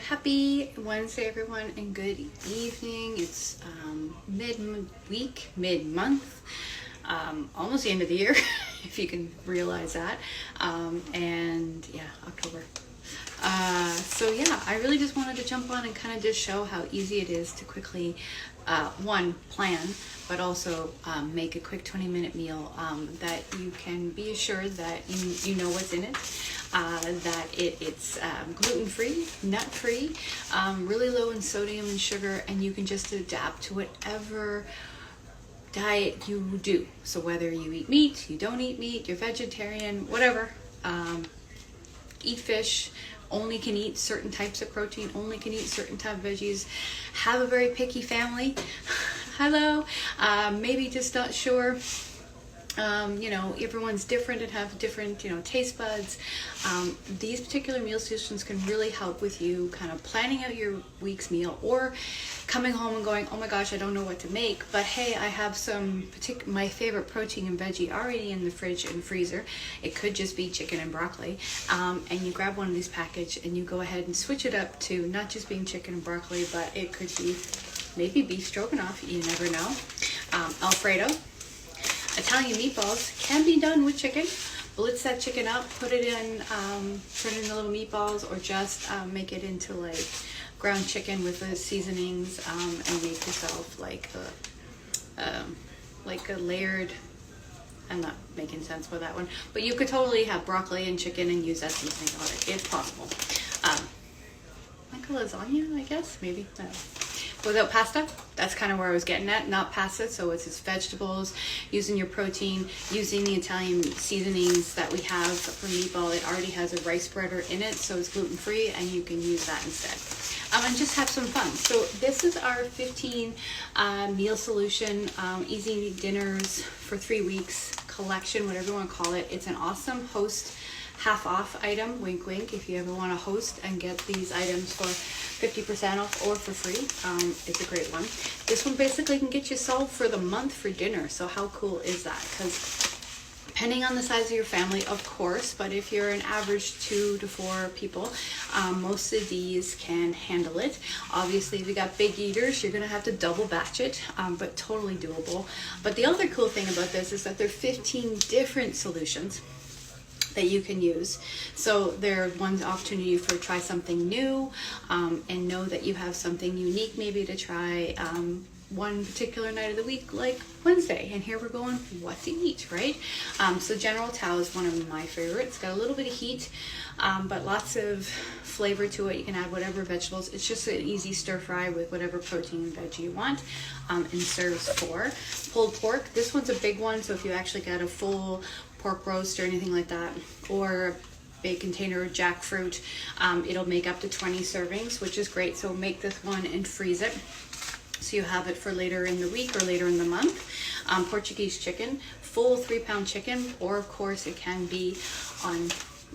Happy Wednesday, everyone, and good evening. It's mid-week, mid-month, almost the end of the year, if you can realize that. And yeah, October. So yeah, I really just wanted to jump on and kind of just show how easy it is to quickly, one, plan, but also make a quick 20-minute meal that you can be assured that you know what's in it, that it's gluten-free, nut-free, really low in sodium and sugar, and you can just adapt to whatever diet you do. So whether you eat meat, you don't eat meat, you're vegetarian, whatever, eat fish, only can eat certain types of protein, only can eat certain type of veggies, have a very picky family, hello, maybe just not sure, everyone's different and have different, taste buds. These particular meal solutions can really help with you kind of planning out your week's meal, or coming home and going, oh my gosh, I don't know what to make, but hey, I have my favorite protein and veggie already in the fridge and freezer. It could just be chicken and broccoli, and you grab one of these packages and you go ahead and switch it up to not just being chicken and broccoli, but it could be maybe beef stroganoff, you never know, Alfredo. Italian meatballs can be done with chicken. Blitz that chicken up, put it in the little meatballs, or just make it into like ground chicken with the seasonings, and make yourself like a layered. I'm not making sense with that one, but you could totally have broccoli and chicken and use that seasoning on it. It's possible. Like a lasagna, I guess, maybe. I don't know. Without pasta, that's kind of where I was getting at. Not pasta, so it's just vegetables, using your protein, using the Italian seasonings that we have for meatball. It already has a rice spreader in it, so it's gluten-free, and you can use that instead. And just have some fun. So this is our 15 meal solution, easy dinners for 3 weeks collection, whatever you want to call it. It's an awesome host half off item, wink wink, if you ever want to host and get these items for 50% off or for free. It's a great one. This one basically can get you solved for the month for dinner. So how cool is that? Because depending on the size of your family, of course, but if you're an average 2 to 4 people, most of these can handle it. Obviously, if you got big eaters, you're gonna have to double batch it, but totally doable. But the other cool thing about this is that there are 15 different solutions that you can use. So there's one opportunity for try something new, and know that you have something unique maybe to try one particular night of the week, like Wednesday. And here we're going, what to eat, right? So General Tao is one of my favorites. Got a little bit of heat, but lots of flavor to it. You can add whatever vegetables. It's just an easy stir fry with whatever protein and veggie you want, and serves for pulled pork. This one's a big one, so if you actually got a full pork roast or anything like that, or a big container of jackfruit, it'll make up to 20 servings, which is great. So make this one and freeze it so you have it for later in the week or later in the month. Portuguese chicken, full 3-pound chicken, or of course it can be on,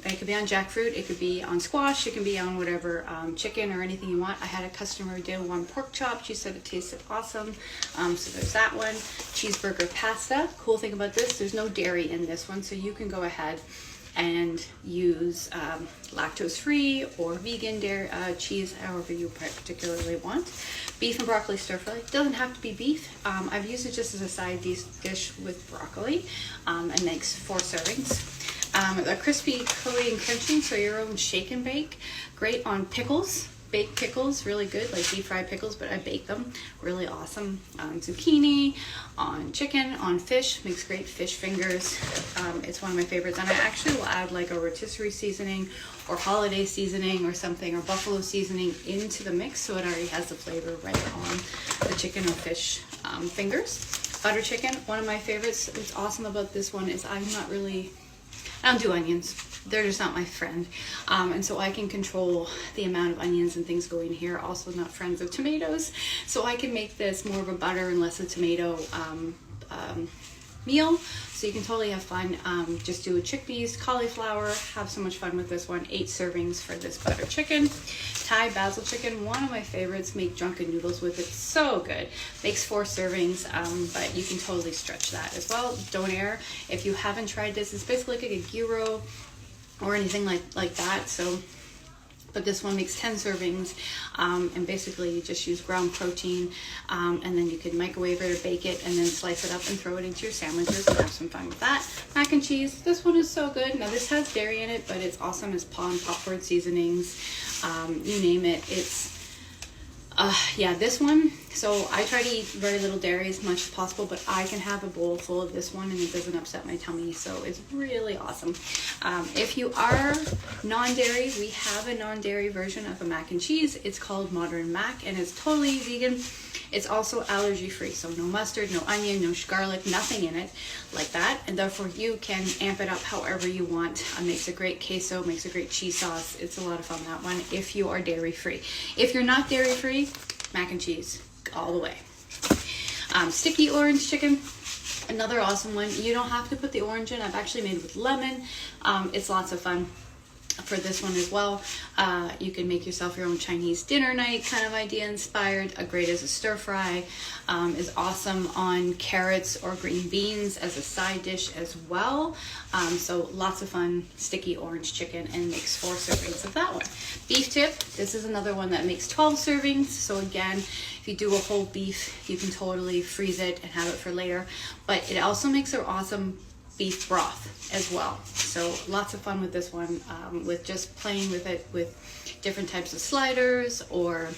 it could be on jackfruit, it could be on squash, it can be on whatever chicken or anything you want. I had a customer do one pork chop. She said it tasted awesome. So there's that one. Cheeseburger pasta. Cool thing about this, there's no dairy in this one, so you can go ahead and use lactose-free or vegan dairy cheese, however you particularly want. Beef and broccoli stir fry. Doesn't have to be beef. I've used it just as a side dish with broccoli, and makes 4 servings. A crispy, curly, and crunchy, so your own shake and bake. Great on pickles, baked pickles, really good, like deep fried pickles, but I bake them, really awesome. On zucchini, on chicken, on fish, makes great fish fingers. It's one of my favorites, and I actually will add like a rotisserie seasoning or holiday seasoning or something, or buffalo seasoning into the mix, so it already has the flavor right on the chicken or fish fingers. Butter chicken, one of my favorites. What's awesome about this one is I don't do onions. They're just not my friend. And so I can control the amount of onions and things going here. Also not friends of tomatoes. So I can make this more of a butter and less a tomato meal. So you can totally have fun. Just do a chickpeas, cauliflower, have so much fun with this one. 8 servings for this butter chicken. Thai basil chicken, one of my favorites. Make drunken noodles with it, so good. Makes 4 servings, but you can totally stretch that as well. Donair, if you haven't tried this, it's basically like a gyro or anything like that. So But this one makes 10 servings, and basically you just use ground protein, and then you can microwave it or bake it and then slice it up and throw it into your sandwiches and have some fun with that. Mac and cheese, this one is so good. Now this has dairy in it, but it's awesome as popcorn seasonings, you name it. It's yeah, this one, so I try to eat very little dairy as much as possible, but I can have a bowl full of this one and it doesn't upset my tummy, so it's really awesome. If you are non-dairy, we have a non-dairy version of a mac and cheese. It's called Modern Mac, and it's totally vegan. It's also allergy free, so no mustard, no onion, no garlic, nothing in it like that, and therefore you can amp it up however you want. It makes a great queso, makes a great cheese sauce. It's a lot of fun, that one, if you are dairy free. If you're not dairy free, mac and cheese all the way. Sticky orange chicken, another awesome one. You don't have to put the orange in. I've actually made it with lemon. It's lots of fun for this one as well. You can make yourself your own Chinese dinner night kind of idea inspired. Great as a stir fry. Is awesome on carrots or green beans as a side dish as well. So lots of fun, sticky orange chicken, and makes 4 servings of that one. Beef tip, this is another one that makes 12 servings. So again, if you do a whole beef, you can totally freeze it and have it for later. But it also makes an awesome beef broth as well. So lots of fun with this one, with just playing with it with different types of sliders, or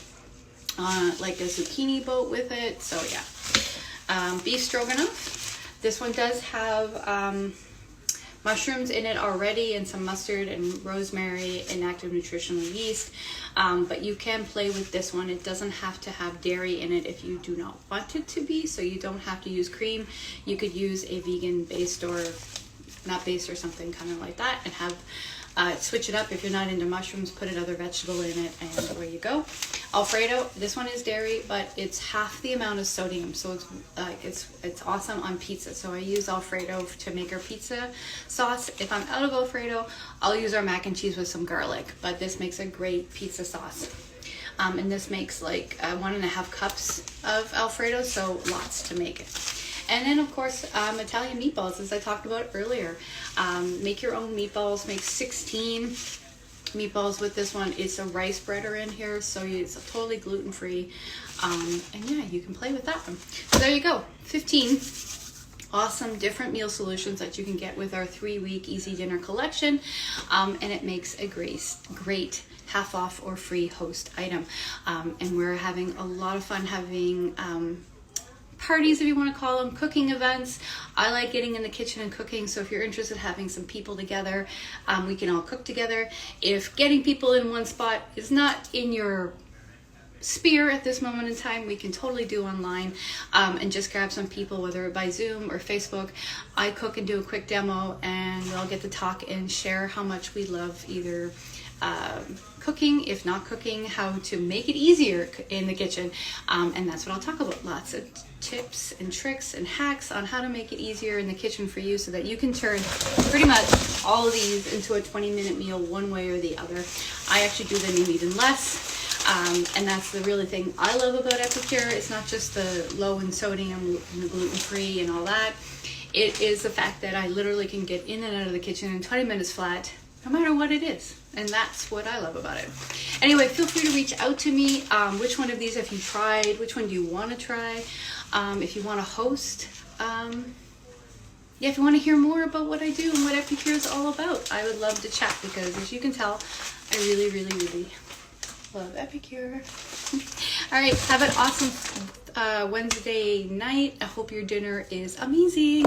like a zucchini boat with it. So yeah. Beef stroganoff. This one does have mushrooms in it already, and some mustard and rosemary and active nutritional yeast. But you can play with this one. It doesn't have to have dairy in it if you do not want it to be, so you don't have to use cream. You could use a vegan based or not based or something kind of like that, and have switch it up. If you're not into mushrooms, put another vegetable in it, and away you go. Alfredo, this one is dairy, but it's half the amount of sodium, so it's awesome on pizza. So I use Alfredo to make our pizza sauce. If I'm out of Alfredo, I'll use our mac and cheese with some garlic, but this makes a great pizza sauce. And this makes like 1.5 cups of Alfredo, so lots to make it. And then, of course, Italian meatballs, as I talked about earlier. Make your own meatballs. Make 16 meatballs with this one. It's a rice breader in here, so it's totally gluten-free. And yeah, you can play with that one. So there you go. 15 awesome different meal solutions that you can get with our 3-week Easy Dinner collection. And it makes a great half off or free host item. And we're having a lot of fun having parties, if you want to call them, cooking events. I like getting in the kitchen and cooking, so if you're interested in having some people together, we can all cook together. If getting people in one spot is not in your sphere at this moment in time, we can totally do online, and just grab some people, whether by Zoom or Facebook. I cook and do a quick demo, and we'll get to talk and share how much we love either cooking, if not cooking, how to make it easier in the kitchen, and that's what I'll talk about. Lots of tips and tricks and hacks on how to make it easier in the kitchen for you, so that you can turn pretty much all of these into a 20-minute meal one way or the other. I actually do them in even less, and that's the really thing I love about Epicure. It's not just the low in sodium and the gluten-free and all that. It is the fact that I literally can get in and out of the kitchen in 20 minutes flat, no matter what it is. And that's what I love about it. Anyway, feel free to reach out to me. Which one of these have you tried? Which one do you want to try? If you want to host, yeah, if you want to hear more about what I do and what Epicure is all about, I would love to chat, because as you can tell, I really, really, really love Epicure. All right, have an awesome Wednesday night. I hope your dinner is amazing.